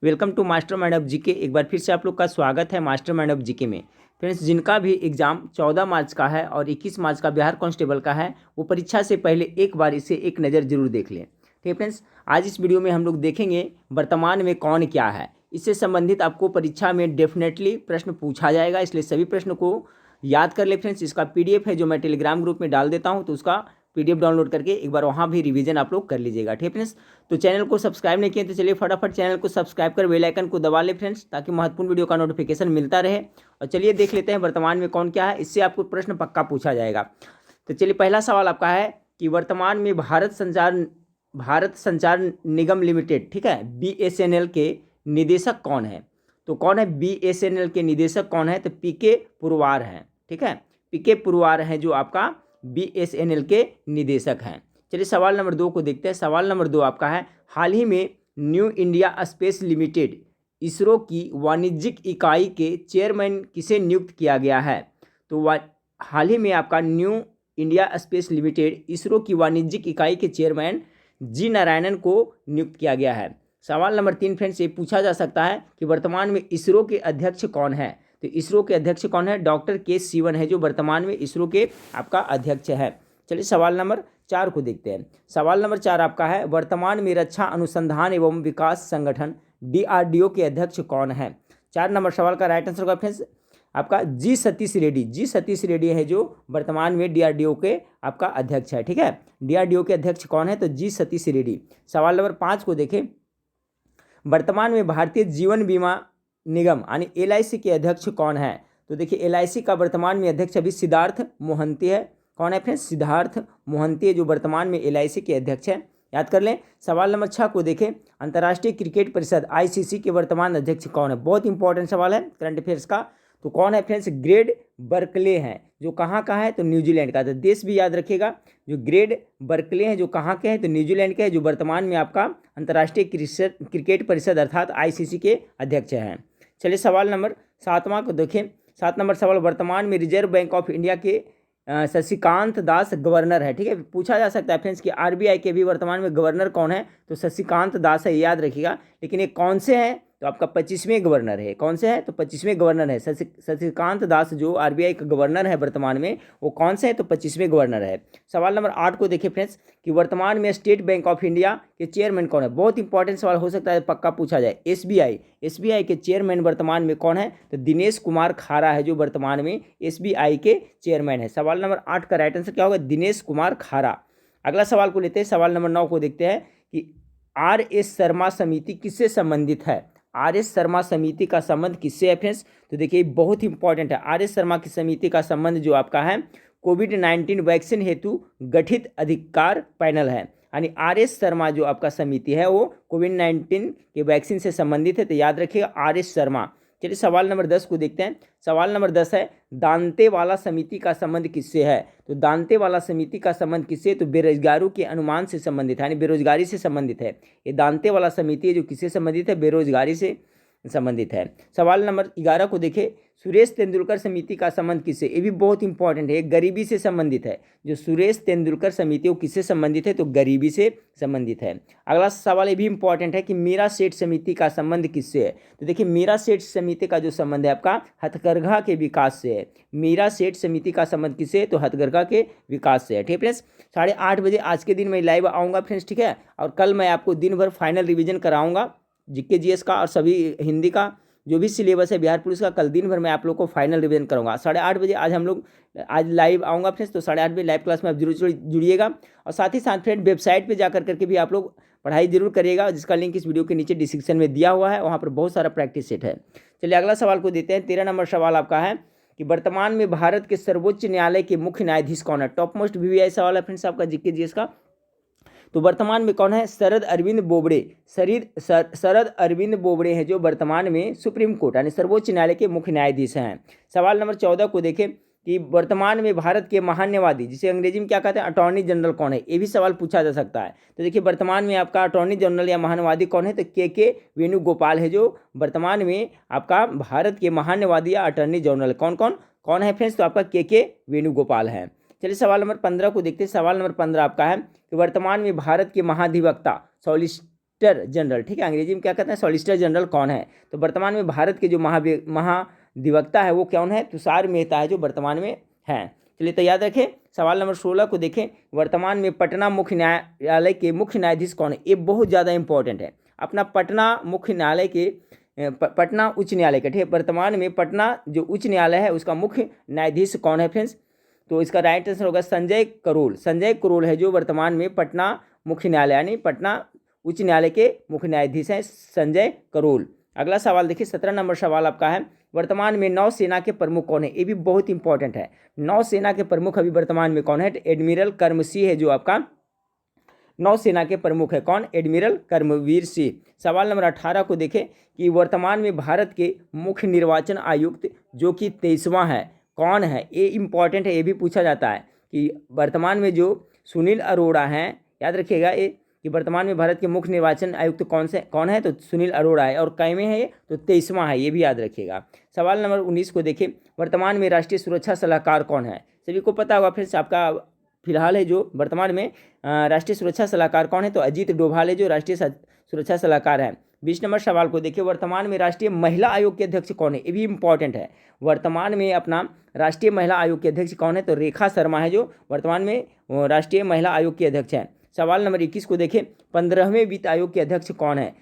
Welcome to master mind of GK. एक बार फिर से आप लोग का स्वागत है मास्टर माइंड ऑफ जीके में। फ्रेंड्स, जिनका भी एग्जाम 14 मार्च का है और 21 मार्च का बिहार कांस्टेबल का है, वो परीक्षा से पहले एक बार इसे एक नज़र जरूर देख लें। ठीक है फ्रेंड्स, आज इस वीडियो में हम लोग देखेंगे वर्तमान में कौन क्या है। इससे संबंधित आपको परीक्षा में डेफिनेटली प्रश्न पूछा जाएगा, इसलिए सभी प्रश्न को याद कर ले फ्रेंड्स। इसका PDF है जो मैं टेलीग्राम ग्रुप में डाल देता हूँ, तो उसका PDF डाउनलोड करके एक बार वहाँ भी रिवीजन आप लोग कर लीजिएगा। ठीक है फ्रेंड्स, तो चैनल को सब्सक्राइब नहीं किए तो चलिए फटाफट चैनल को सब्सक्राइब कर बेल आइकन को दबा ले फ्रेंड्स, ताकि महत्वपूर्ण वीडियो का नोटिफिकेशन मिलता रहे। और चलिए देख लेते हैं वर्तमान में कौन क्या है, इससे आपको प्रश्न पक्का पूछा जाएगा। तो चलिए, पहला सवाल आपका है कि वर्तमान में भारत संचार निगम लिमिटेड, ठीक है, BSNL के निदेशक कौन है। तो कौन है BSNL के निदेशक कौन है, तो PK पुरवार हैं। ठीक है, PK पुरवार हैं जो आपका BSNL के निदेशक हैं। चलिए सवाल नंबर 2 को देखते हैं। सवाल नंबर 2 आपका है, हाल ही में new India space limited ISRO की वाणिज्यिक इकाई के चेयरमैन किसे नियुक्त किया गया है। तो हाल ही में आपका new India space limited ISRO की वाणिज्यिक इकाई के चेयरमैन G नारायणन को नियुक्त किया गया है। सवाल नंबर 3 फ्रेंड्स, ये पूछा जा सकता है कि वर्तमान में इसरो के अध्यक्ष कौन है। तो इसरो के अध्यक्ष कौन है, डॉक्टर K Sivan है जो वर्तमान में इसरो के आपका अध्यक्ष है। चलिए सवाल नंबर 4 को देखते हैं। सवाल नंबर 4 आपका है, वर्तमान में रक्षा अनुसंधान एवं विकास संगठन DRDO के अध्यक्ष कौन है। 4 नंबर सवाल का राइट आंसर होगा फ्रेंड्स आपका G सतीश रेड्डी। G सतीश रेड्डी है जो वर्तमान में DRDO के आपका अध्यक्ष है। ठीक है, DRDO के अध्यक्ष कौन है, तो G सतीश रेड्डी। सवाल नंबर 5 को देखें, वर्तमान में भारतीय जीवन बीमा निगम यानी LIC के अध्यक्ष कौन है। तो देखिए LIC का वर्तमान में अध्यक्ष अभी सिद्धार्थ मोहंती है। कौन है फ्रेंड्स, सिद्धार्थ मोहंती है जो वर्तमान में LIC के अध्यक्ष है, याद कर लें। सवाल नंबर 6 को देखें, अंतर्राष्ट्रीय क्रिकेट परिषद ICC के वर्तमान अध्यक्ष कौन है। बहुत इंपॉर्टेंट सवाल है करंट अफेयर्स का। तो कौन है फ्रेंड्स, ग्रेग बर्कले हैं जो कहाँ का है, तो न्यूजीलैंड का। तो देश भी याद रखिएगा, जो ग्रेग बर्कले हैं जो कहाँ के हैं, तो न्यूजीलैंड के हैं, जो वर्तमान में आपका अंतर्राष्ट्रीय क्रिकेट परिषद अर्थात ICC के अध्यक्ष हैं। चलिए सवाल नंबर 7वां को देखें। 7 नंबर सवाल, वर्तमान में रिजर्व बैंक ऑफ इंडिया के शशिकांत दास गवर्नर है। ठीक है, पूछा जा सकता है फ्रेंड्स कि RBI के भी वर्तमान में गवर्नर कौन है, तो शशिकांत दास है, याद रखिएगा। लेकिन ये कौन से हैं, तो आपका 25वें गवर्नर है। कौन से है, तो 25वें गवर्नर है। शशिकांत दास जो RBI का गवर्नर है वर्तमान में, वो कौन से है, तो 25वें गवर्नर है। सवाल नंबर 8 को देखिए फ्रेंड्स कि वर्तमान में स्टेट बैंक ऑफ इंडिया के चेयरमैन कौन है। बहुत इंपॉर्टेंट सवाल हो सकता है, पक्का पूछा जाए। SBI के चेयरमैन वर्तमान में कौन है, तो दिनेश कुमार खारा है जो वर्तमान में SBI के चेयरमैन है। सवाल नंबर 8 का राइट आंसर क्या होगा, दिनेश कुमार खारा। अगला सवाल को लेते हैं। सवाल नंबर 9 को देखते हैं कि RS शर्मा समिति किससे संबंधित है। RS शर्मा समिति का संबंध किससे है फ्रेंड्स, तो देखिए बहुत इंपॉर्टेंट है। RS शर्मा की समिति का संबंध जो आपका है कोविड-19 वैक्सीन हेतु गठित अधिकार पैनल है, यानी RS शर्मा जो आपका समिति है वो कोविड-19 के वैक्सीन से संबंधित है, तो याद रखिएगा RS शर्मा। चलिए सवाल नंबर 10 को देखते हैं। सवाल नंबर 10 है, दांतेवाला समिति का संबंध किससे है। तो दांतेवाला समिति का संबंध किससे, तो बेरोजगारों के अनुमान से संबंधित है, यानी बेरोजगारी से संबंधित है। ये दांतेवाला समिति है जो किससे संबंधित है, बेरोजगारी से संबंधित है। सवाल नंबर 11 को देखें, सुरेश तेंदुलकर समिति का संबंध किससे, ये भी बहुत इंपॉर्टेंट है, गरीबी से संबंधित है। जो सुरेश तेंदुलकर समिति वो किससे संबंधित है, तो गरीबी से संबंधित है। अगला सवाल ये भी इंपॉर्टेंट है कि मीरा सेठ समिति का संबंध किससे है। तो देखिए मीरा सेठ समिति का जो संबंध है आपका हथकरघा के विकास से है। मीरा सेठ समिति का संबंध किससे है, तो हथकरघा के विकास से है। ठीक है फ्रेंड्स, 8:30 बजे आज के दिन मैं लाइव आऊँगा फ्रेंड्स। ठीक है, और कल मैं आपको दिन भर फाइनल रिविजन कराऊंगा GK GS का और सभी हिंदी का जो भी सिलेबस है बिहार पुलिस का। कल दिन भर मैं आप लोग को फाइनल रिवीजन करूंगा। 8:30 बजे आज लाइव आऊँगा फ्रेंड्स, तो 8:30 बजे लाइव क्लास में आप जरूर जुड़िएगा। और साथ ही साथ फ्रेंड वेबसाइट पे जाकर करके भी आप लोग पढ़ाई जरूर करिएगा, जिसका लिंक इस वीडियो के नीचे डिस्क्रिप्शन में दिया हुआ है, वहाँ पर बहुत सारा प्रैक्टिस सेट है। चलिए अगला सवाल को देते हैं। 13 नंबर सवाल आपका है कि वर्तमान में भारत के सर्वोच्च न्यायालय के मुख्य न्यायाधीश कौन है। टॉप मोस्ट VVI सवाल है फ्रेंड्स आपका GK GS का। तो वर्तमान में कौन है, शरद अरविंद बोबड़े। शरद अरविंद बोबड़े हैं जो वर्तमान में सुप्रीम कोर्ट यानी सर्वोच्च न्यायालय के मुख्य न्यायाधीश हैं। सवाल नंबर 14 को देखें कि वर्तमान में भारत के महान्यायवादी, जिसे अंग्रेजी में क्या कहते हैं, अटॉर्नी जनरल कौन है। ये भी सवाल पूछा जा सकता है। तो देखिए वर्तमान में आपका अटॉर्नी जनरल या महान्यायवादी कौन है, तो KK वेणुगोपाल है जो वर्तमान में आपका भारत के महान्यायवादी या अटॉर्नी जनरल कौन है फ्रेंड्स, तो आपका KK वेणुगोपाल है। चलिए सवाल नंबर 15 को देखते हैं। सवाल नंबर 15 आपका है कि वर्तमान में भारत के महाधिवक्ता सॉलिसिटर जनरल, ठीक है, अंग्रेजी में क्या कहते हैं, सॉलिसिटर जनरल कौन है? तो वर्तमान में भारत के जो महाधिवक्ता है वो कौन है? तुषार मेहता है जो वर्तमान में है। चलिए तो याद रखें। सवाल नंबर 16 को देखें। वर्तमान में पटना मुख्य न्यायालय के मुख्य न्यायाधीश कौन है? ये बहुत ज़्यादा इंपॉर्टेंट है। अपना पटना मुख्य न्यायालय के पटना उच्च न्यायालय का, ठीक है, वर्तमान में पटना जो उच्च न्यायालय है उसका मुख्य न्यायाधीश कौन है फ्रेंड्स? तो इसका राइट आंसर होगा संजय करोल। संजय करोल है जो वर्तमान में पटना मुख्य न्यायालय यानी पटना उच्च न्यायालय के मुख्य न्यायाधीश हैं संजय करोल। अगला सवाल देखिए, 17 नंबर सवाल आपका है। वर्तमान में नौसेना के प्रमुख कौन है? ये भी बहुत इंपॉर्टेंट है। नौसेना के प्रमुख अभी वर्तमान में कौन है? एडमिरल कर्मसिंह है जो आपका नौसेना के प्रमुख है। कौन? एडमिरल कर्मवीर सिंह। सवाल नंबर 18 को देखें कि वर्तमान में भारत के मुख्य निर्वाचन आयुक्त जो कि 23वां है कौन है? ये इंपॉर्टेंट है, ये भी पूछा जाता है कि वर्तमान में जो सुनील अरोड़ा हैं, याद रखिएगा ये कि वर्तमान में भारत के मुख्य निर्वाचन आयुक्त कौन है? तो सुनील अरोड़ा है। और कैवें है ये? तो 23वां है, ये भी याद रखिएगा। सवाल नंबर 19 को देखें। वर्तमान में राष्ट्रीय सुरक्षा सलाहकार कौन है? सभी को पता होगा फिर से आपका फिलहाल है जो वर्तमान में राष्ट्रीय सुरक्षा सलाहकार कौन है? तो अजीत डोभाल है जो राष्ट्रीय सुरक्षा सलाहकार है। 20 नंबर सवाल को देखिए। वर्तमान में राष्ट्रीय महिला आयोग के अध्यक्ष कौन है? ये भी इंपॉर्टेंट है। वर्तमान में अपना राष्ट्रीय महिला आयोग के अध्यक्ष कौन है? तो रेखा शर्मा है जो वर्तमान में राष्ट्रीय महिला आयोग के अध्यक्ष हैं। सवाल नंबर 21 को देखें। 15वें वित्त आयोग के अध्यक्ष कौन है?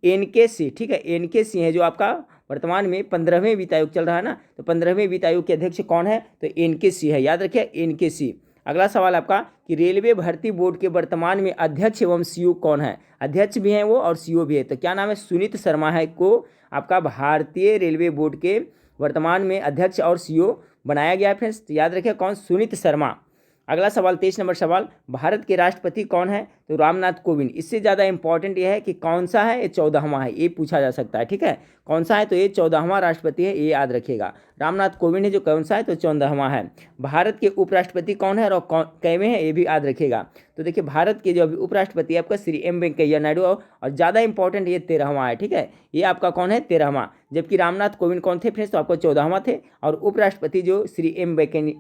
NK सिंह, ठीक है, NK सिंह है जो आपका वर्तमान में 15वें वित्त आयोग चल रहा है ना, तो 15वें वित्त आयोग के अध्यक्ष कौन है? तो NK सिंह है, याद रखिए NK सिंह। अगला सवाल आपका कि रेलवे भर्ती बोर्ड के वर्तमान में अध्यक्ष एवं CEO कौन है? अध्यक्ष भी हैं वो और CEO भी है, तो क्या नाम है? सुनीत शर्मा है को आपका भारतीय रेलवे बोर्ड के वर्तमान में अध्यक्ष और CEO बनाया गया है फ्रेंड्स। तो याद रखिए कौन? सुनीत शर्मा। अगला सवाल 23 नंबर सवाल। भारत के राष्ट्रपति कौन है? तो रामनाथ कोविंद। इससे ज़्यादा इंपॉर्टेंट यह है कि कौन सा है? ये 14वां है, ये पूछा जा सकता है, ठीक है, कौन सा है? तो ये 14वां राष्ट्रपति है, ये याद रखिएगा। रामनाथ कोविंद है जो कौन सा है? तो 14वां है। भारत के उपराष्ट्रपति कौन है और कैवें हैं? ये भी याद रखिएगा। तो देखिए भारत के जो अभी उपराष्ट्रपति है आपका श्री M वेंकैया नायडू, और ज़्यादा इंपॉर्टेंट ये 13वां है, ठीक है, ये आपका कौन है? 13वां। जबकि रामनाथ कोविंद कौन थे फ्रेंड्स? तो आपको 14वां थे, और उपराष्ट्रपति जो श्री M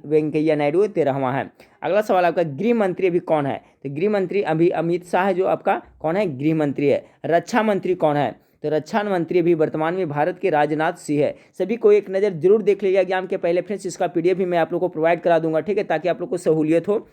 वेंकैया नायडू 13वां है। अगला सवाल आपका गृह मंत्री अभी कौन है? तो गृह मंत्री अभी अमित शाह है जो आपका कौन है? गृह मंत्री है। रक्षा मंत्री कौन है? तो रक्षा मंत्री अभी वर्तमान में भारत के राजनाथ सिंह है। सभी को एक नज़र जरूर देख लीजिए एग्जाम के पहले फ्रेंड्स, इसका PDF भी मैं आप लोग को प्रोवाइड करा दूंगा, ठीक है, ताकि आप लोग को सहूलियत हो।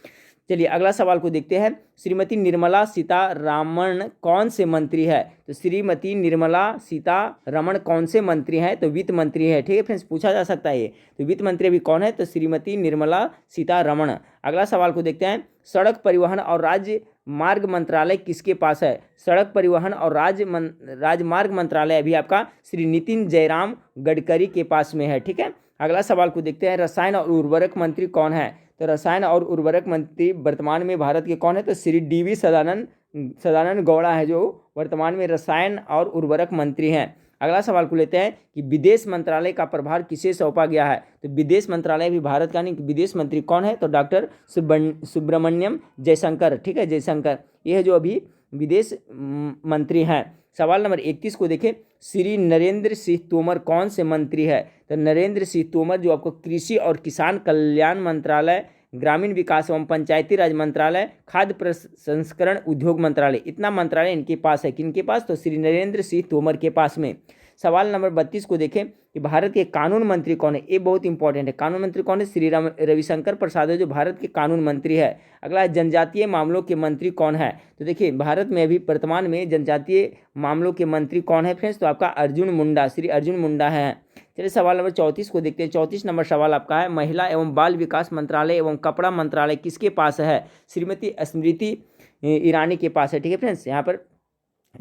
चलिए अगला सवाल को देखते हैं। श्रीमती निर्मला सीतारमण कौन से मंत्री है? तो श्रीमती निर्मला सीतारमण कौन से मंत्री हैं? तो वित्त मंत्री है, ठीक है फ्रेंड्स, पूछा जा सकता है ये। तो वित्त मंत्री अभी कौन है? तो श्रीमती निर्मला सीतारमण। अगला सवाल को देखते हैं। सड़क परिवहन और राजमार्ग मंत्रालय किसके पास है? सड़क परिवहन और राजमार्ग मंत्रालय अभी आपका श्री नितिन जयराम गडकरी के पास में है, ठीक है। अगला सवाल को देखते हैं। रसायन और उर्वरक मंत्री कौन है? तो रसायन और उर्वरक मंत्री वर्तमान में भारत के कौन है? तो श्री DV सदानंद गौड़ा है जो वर्तमान में रसायन और उर्वरक मंत्री हैं। अगला सवाल को लेते हैं कि विदेश मंत्रालय का प्रभार किसे सौंपा गया है? तो विदेश मंत्रालय भी भारत का नहीं, विदेश मंत्री कौन है? तो डॉक्टर सुब्रमण्यम जयशंकर, ठीक है, जयशंकर, ये है जो अभी विदेश मंत्री हैं। सवाल नंबर 31 को देखें। श्री नरेंद्र सिंह तोमर कौन से मंत्री है? तो नरेंद्र सिंह तोमर जो आपको कृषि और किसान कल्याण मंत्रालय, ग्रामीण विकास एवं पंचायती राज मंत्रालय, खाद्य प्रसंस्करण उद्योग मंत्रालय, इतना मंत्रालय इनके पास है। किनके पास? तो श्री नरेंद्र सिंह तोमर के पास में। सवाल नंबर 32 को देखें कि भारत के कानून मंत्री कौन है? ये बहुत इंपॉर्टेंट है। कानून मंत्री कौन है? श्री रविशंकर प्रसाद है जो भारत के कानून मंत्री है। अगला जनजातीय मामलों के मंत्री कौन है? तो देखिए भारत में अभी वर्तमान में जनजातीय मामलों के मंत्री कौन है फ्रेंड्स? तो आपका अर्जुन मुंडा, श्री अर्जुन मुंडा है। चलिए सवाल नंबर 34 को देखते हैं। 34 नंबर सवाल आपका है। महिला एवं बाल विकास मंत्रालय एवं कपड़ा मंत्रालय किसके पास है? श्रीमती स्मृति ईरानी के पास है, ठीक है फ्रेंड्स, यहाँ पर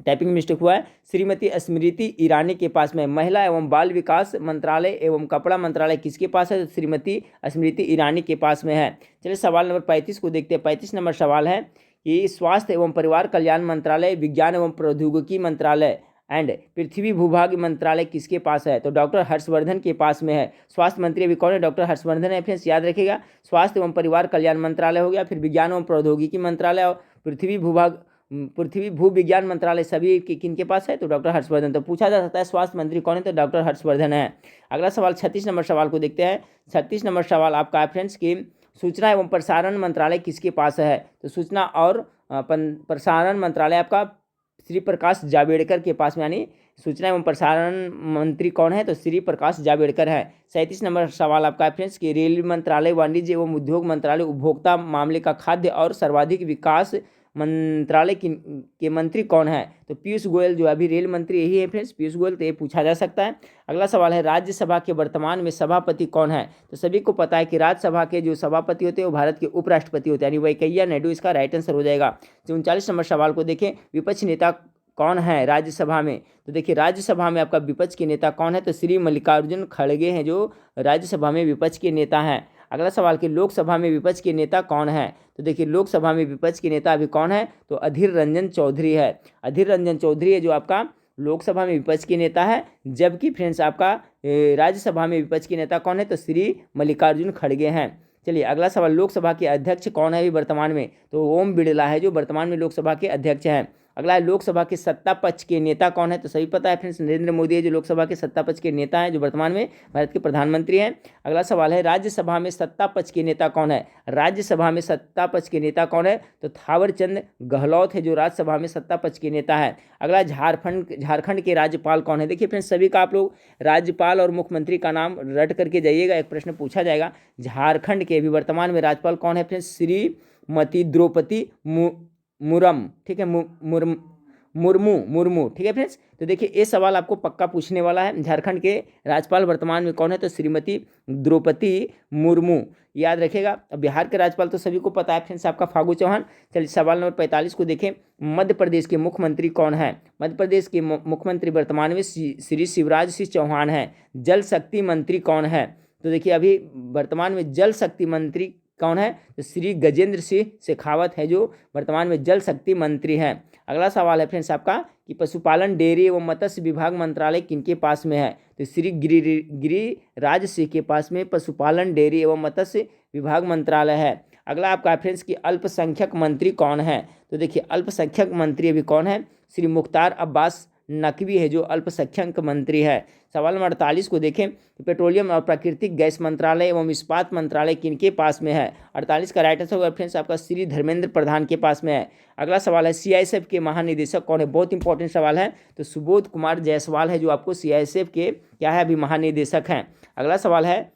टाइपिंग मिस्टेक हुआ है। श्रीमती स्मृति ईरानी के पास में। महिला एवं बाल विकास मंत्रालय एवं कपड़ा मंत्रालय किसके पास है? श्रीमती स्मृति ईरानी के पास में है। चलिए सवाल नंबर 35 को देखते हैं। 35 नंबर सवाल है कि स्वास्थ्य एवं परिवार कल्याण मंत्रालय, विज्ञान एवं प्रौद्योगिकी मंत्रालय एंड पृथ्वी भूभाग मंत्रालय किसके पास है? तो डॉक्टर हर्षवर्धन के पास में है। स्वास्थ्य मंत्री अभी कौन है? डॉक्टर हर्षवर्धन है फ्रेंड्स, याद रखिएगा। स्वास्थ्य एवं परिवार कल्याण मंत्रालय हो गया, फिर विज्ञान एवं प्रौद्योगिकी मंत्रालय और पृथ्वी भू विज्ञान मंत्रालय सभी किनके पास है? तो डॉक्टर हर्षवर्धन। तो पूछा जा सकता है स्वास्थ्य मंत्री कौन है? तो डॉक्टर हर्षवर्धन है। अगला सवाल 36 नंबर सवाल को देखते हैं। 36 नंबर सवाल आपका है फ्रेंड्स कि सूचना एवं प्रसारण मंत्रालय किसके पास है? तो सूचना और प्रसारण मंत्रालय आपका श्री प्रकाश जावड़ेकर के पास में, यानी सूचना एवं प्रसारण मंत्री कौन है, तो श्री प्रकाश जावड़ेकर है। 37 नंबर सवाल आपका है फ्रेंड्स कि रेल मंत्रालय, वाणिज्य एवं उद्योग मंत्रालय, उपभोक्ता मामले का खाद्य और सर्वाधिक विकास मंत्रालय के मंत्री कौन है, तो पीयूष गोयल जो अभी रेल मंत्री यही है फ्रेंड्स, पीयूष गोयल, तो ये पूछा जा सकता है। अगला सवाल है राज्यसभा के वर्तमान में सभापति कौन है, तो सभी को पता है कि राज्यसभा के जो सभापति होते हैं वो भारत के उपराष्ट्रपति होते हैं, यानी वेंकैया नायडू इसका राइट आंसर हो जाएगा। 39 नंबर सवाल को देखें, विपक्ष नेता कौन है राज्यसभा में, तो देखिए राज्यसभा में आपका विपक्ष के नेता कौन है, तो श्री मल्लिकार्जुन खड़गे हैं जो राज्यसभा में विपक्ष के नेता हैं। अगला सवाल कि लोकसभा में विपक्ष के नेता कौन है, तो देखिए लोकसभा में विपक्ष के नेता अभी कौन है, तो अधीर रंजन चौधरी है। अधीर रंजन चौधरी है जो आपका लोकसभा में विपक्ष के नेता है, जबकि फ्रेंड्स आपका राज्यसभा में विपक्ष के नेता कौन है, तो श्री मल्लिकार्जुन खड़गे हैं। चलिए अगला सवाल, लोकसभा के अध्यक्ष कौन है अभी वर्तमान में, तो ओम बिड़ला है जो वर्तमान में लोकसभा के अध्यक्ष हैं। अगला है लोकसभा के सत्ता पक्ष के नेता कौन है, तो सभी पता है फ्रेंड्स नरेंद्र मोदी है जो लोकसभा के सत्ता पक्ष के नेता हैं, जो वर्तमान में भारत के प्रधानमंत्री हैं। अगला सवाल है राज्यसभा में सत्ता पक्ष के नेता कौन है, राज्यसभा में सत्ता पक्ष के नेता कौन है, तो थावर चंद गहलोत है जो राज्यसभा में सत्ता पक्ष के नेता है। अगला झारखंड के राज्यपाल कौन है, देखिए फ्रेंड्स सभी का आप लोग राज्यपाल और मुख्यमंत्री का नाम रट करके जाइएगा, एक प्रश्न पूछा जाएगा। झारखंड के अभी वर्तमान में राज्यपाल कौन है फ्रेंड्स, श्रीमती द्रौपदी मुर्मू, ठीक है, मुर्मू, ठीक है फ्रेंड्स। तो देखिए ये सवाल आपको पक्का पूछने वाला है, झारखंड के राज्यपाल वर्तमान में कौन है, तो श्रीमती द्रौपदी मुर्मू, याद रखिएगा। अब बिहार के राज्यपाल तो सभी को पता है फ्रेंड्स आपका फागू चौहान। चलिए सवाल नंबर 45 को देखें, मध्य प्रदेश के मुख्यमंत्री कौन है, मध्य प्रदेश के मुख्यमंत्री वर्तमान में श्री शिवराज सिंह चौहान है। जल शक्ति मंत्री कौन है, तो देखिए अभी वर्तमान में जल शक्ति मंत्री कौन है, तो श्री गजेंद्र सिंह शेखावत है जो वर्तमान में जल शक्ति मंत्री हैं। अगला सवाल है फ्रेंड्स आपका कि पशुपालन, डेयरी एवं मत्स्य विभाग मंत्रालय किनके पास में है, तो श्री गिरिराज सिंह के पास में पशुपालन, डेयरी एवं मत्स्य विभाग मंत्रालय है। अगला आपका फ्रेंड्स कि अल्पसंख्यक मंत्री कौन है, तो देखिए अल्पसंख्यक मंत्री अभी कौन है, श्री मुख्तार अब्बास नकवी है जो अल्पसंख्यक मंत्री है। सवाल नंबर 48 को देखें, पेट्रोलियम और प्राकृतिक गैस मंत्रालय एवं इस्पात मंत्रालय किनके पास में है, 48 का राइट आंसर होगा फ्रेंड्स आपका श्री धर्मेंद्र प्रधान के पास में है। अगला सवाल है सीआईएसएफ के महानिदेशक कौन है, बहुत इंपॉर्टेंट सवाल है, तो सुबोध कुमार जायसवाल है जो आपको सीआईएसएफ के क्या है अभी महानिदेशक हैं। अगला सवाल है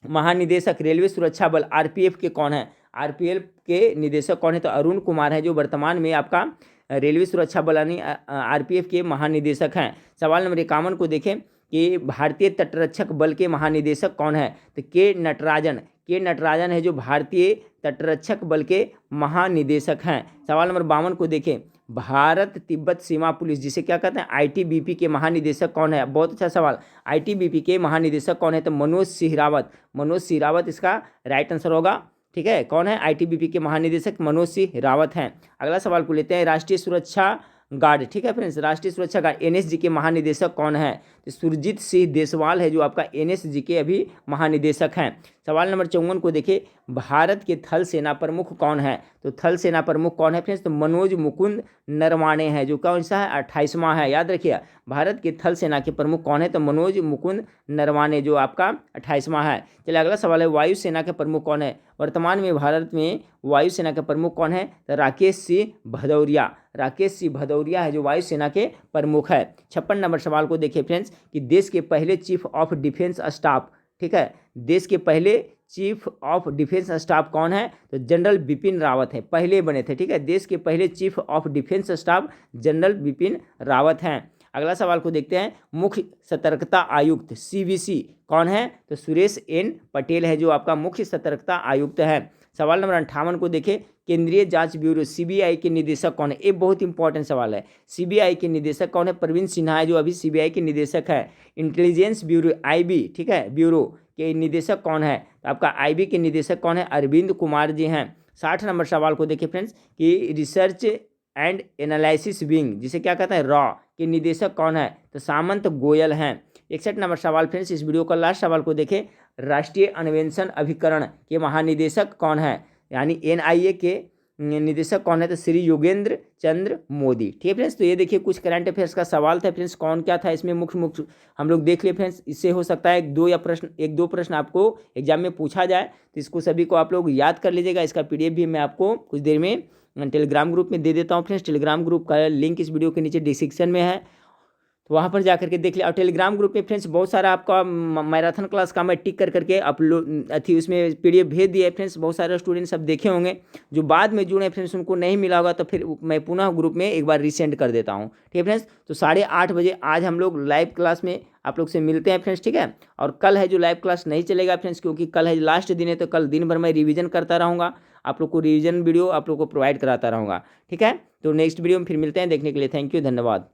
महानिदेशक रेलवे सुरक्षा बल आरपीएफ के कौन है, आरपीएफ के निदेशक कौन है, तो अरुण कुमार है जो वर्तमान में आपका रेलवे सुरक्षा बल यानी आरपीएफ के महानिदेशक हैं। सवाल नंबर 51 को देखें कि भारतीय तटरक्षक बल के महानिदेशक कौन है, तो के नटराजन है जो भारतीय तटरक्षक बल के महानिदेशक हैं। सवाल नंबर 52 को देखें, भारत तिब्बत सीमा पुलिस जिसे क्या कहते हैं आईटीबीपी के महानिदेशक कौन है, बहुत अच्छा सवाल, आईटीबीपी के महानिदेशक कौन है, तो मनोज सिंह रावत इसका राइट आंसर होगा, ठीक है। कौन है आईटीबीपी के महानिदेशक, मनोज सिंह रावत हैं। अगला सवाल को लेते हैं राष्ट्रीय सुरक्षा गार्ड, ठीक है फ्रेंड्स, राष्ट्रीय सुरक्षा गार्ड एनएसजी के महानिदेशक कौन है, तो सुरजीत सिंह देसवाल है जो आपका एनएसजी के अभी महानिदेशक हैं। सवाल नंबर 54 को देखिए, भारत के थल सेना प्रमुख कौन है, तो थल सेना प्रमुख कौन है फ्रेंड्स, तो मनोज मुकुंद नरवाणे है जो कौन सा है 28वां है, याद रखिए भारत के थल सेना के प्रमुख कौन है, तो मनोज मुकुंद नरवाणे जो आपका 28वां है। चलिए अगला सवाल है वायुसेना के प्रमुख कौन है, वर्तमान में भारत में वायुसेना के प्रमुख कौन है, तो राकेश सिंह भदौरिया है जो वायुसेना के प्रमुख है। 56 नंबर सवाल को देखिए फ्रेंड्स कि देश के पहले चीफ ऑफ डिफेंस स्टाफ, ठीक है, देश के पहले चीफ ऑफ डिफेंस स्टाफ कौन है, तो जनरल बिपिन रावत है, पहले बने थे, ठीक है, देश के पहले chief of defence staff general Bipin Rawat हैं। अगला सवाल को देखते हैं, मुख्य सतर्कता आयुक्त सीवीसी कौन है, तो सुरेश एन पटेल है जो आपका मुख्य सतर्कता आयुक्त है। सवाल नंबर 58 को देखें, केंद्रीय जांच ब्यूरो सीबीआई के निदेशक कौन है, ये बहुत इंपॉर्टेंट सवाल है, सीबीआई के निदेशक कौन है, प्रवीण सिन्हा है जो अभी सीबीआई के निदेशक है। इंटेलिजेंस ब्यूरो आईबी, ठीक है, ब्यूरो के निदेशक कौन है, तो आपका आईबी के निदेशक कौन है, अरविंद कुमार जी हैं। 60 नंबर सवाल को देखिए फ्रेंड्स कि रिसर्च एंड एनालिसिस विंग जिसे क्या कहते हैं रॉ के निदेशक कौन है, तो सामंत गोयल हैं। 61 नंबर सवाल फ्रेंड्स, इस वीडियो का लास्ट सवाल को देखें, राष्ट्रीय अन्वेषण अभिकरण के महानिदेशक कौन है, यानी एनआईए के निदेशक कौन है, तो श्री योगेंद्र चंद्र मोदी, ठीक है फ्रेंड्स। तो ये देखिए कुछ करंट अफेयर्स का सवाल था फ्रेंड्स, कौन क्या था इसमें मुख्य हम लोग देख लिए फ्रेंड्स। इससे हो सकता है एक दो प्रश्न आपको एग्जाम में पूछा जाए, तो इसको सभी को आप लोग याद कर लीजिएगा। इसका पीडीएफ भी मैं आपको कुछ देर में टेलीग्राम ग्रुप में दे देता हूँ फ्रेंड्स। टेलीग्राम ग्रुप का लिंक इस वीडियो के नीचे डिस्क्रिप्शन में है, तो वहाँ पर जा करके देख लिया। और टेलीग्राम ग्रुप में फ्रेंड्स बहुत सारा आपका मैराथन क्लास का मैं टिक कर करके अपलोड अथी उसमें PDF भेज दिया है फ्रेंड्स। बहुत सारे स्टूडेंट्स सब देखे होंगे, जो बाद में जुड़े फ्रेंड्स उनको नहीं मिला होगा तो फिर मैं पुनः ग्रुप में एक बार रीसेंड कर देता हूँ, ठीक है फ्रेंड्स। तो 8:30 बजे आज हम लोग लाइव क्लास में आप लोग से मिलते हैं फ्रेंड्स, ठीक है। और कल है जो लाइव क्लास नहीं चलेगा फ्रेंड्स, क्योंकि कल है लास्ट दिन है, तो कल दिन भर मैं रिवीजन करता रहूँगा, आप लोग को रिवीजन वीडियो आप लोग को प्रोवाइड कराता रहूँगा, ठीक है। तो नेक्स्ट वीडियो में फिर मिलते हैं, देखने के लिए थैंक यू, धन्यवाद।